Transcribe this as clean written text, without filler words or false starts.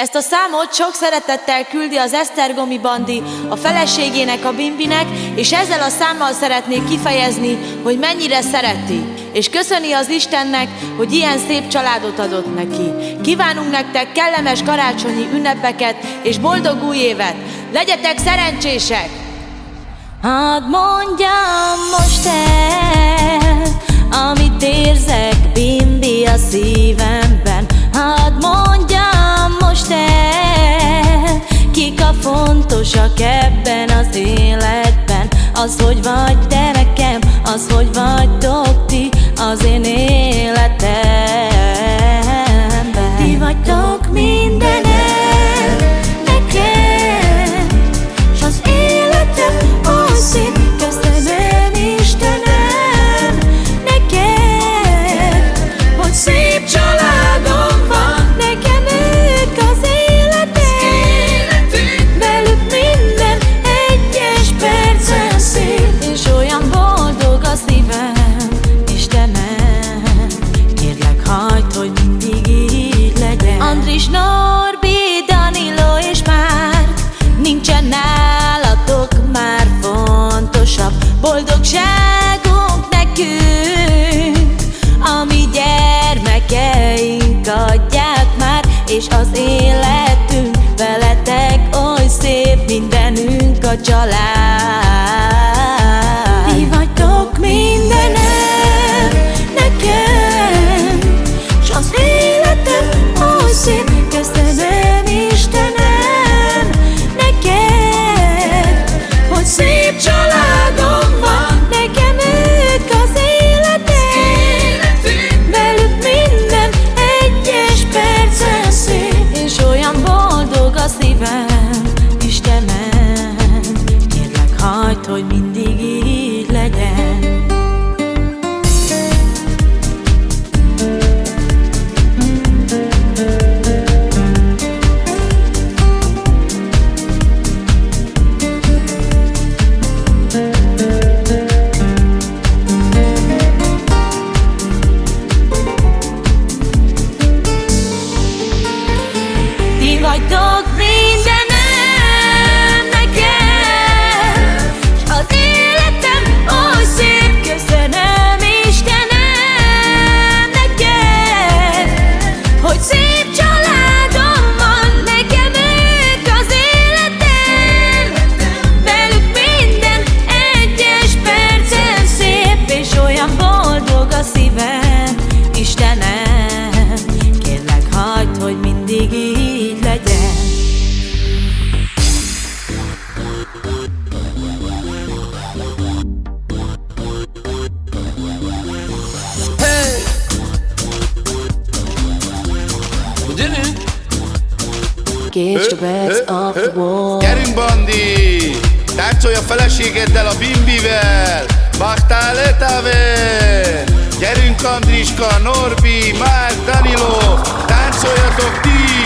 Ezt a számot sok szeretettel küldi az Esztergomi Bandi a feleségének, a Bimbinek, és ezzel a számmal szeretnék kifejezni, hogy mennyire szereti, és köszöni az Istennek, hogy ilyen szép családot adott neki. Kívánunk nektek kellemes karácsonyi ünnepeket és boldog új évet! Legyetek szerencsések! Hadd mondjam most el, amit érzek, Bimbi, a szívemben. Hadd mondjam most el, kik a fontosak ebben az életben. Az, hogy vagy te nekem, az, hogy vagytok ti az én életemben. Ti vagytok mindenem nekem, s az életem oly szép. Köszönöm Istenem neked, hogy szép családom van. Nekem ők az életem, velük minden egyes percen szép, és olyan boldog a szívem. Istenem, kérlek, hagyd, hogy mindig így legyen. Andris, Norbi, Danilo és Márk, nincsen nálatok már fontosabb boldogságunk nekünk, ami gyermekeink adják már, és az életünk veletek oly szép, mindenünk a család. Ti vagytok mindenem nekem, s az életem oly szép. Köszönöm Istenem neked, hogy szép családom van. Nekem ők az életem, velük minden egyes percen szép, és olyan boldog a szívem. Istenem, kérlek, hagyd, hogy mindig így legyen. Ti vagytok mindenem nekem, s az életem oly szép. Köszönöm Istenem neked, hogy szép családom van. Nekem ők az életem, velük minden egyes percen szép, és olyan boldog a szívem. Istenem, kérlek, hagyd, hogy mindig így legyen. Hey! Gyerünk! Catch the birds off the wall. Gyerünk, Bandi! Táncolj a feleségeddel, a Bimbivel! Bachtál etave! Gyerünk, Andriska, Norbi, Márk, Danilo! Táncoljatok ti!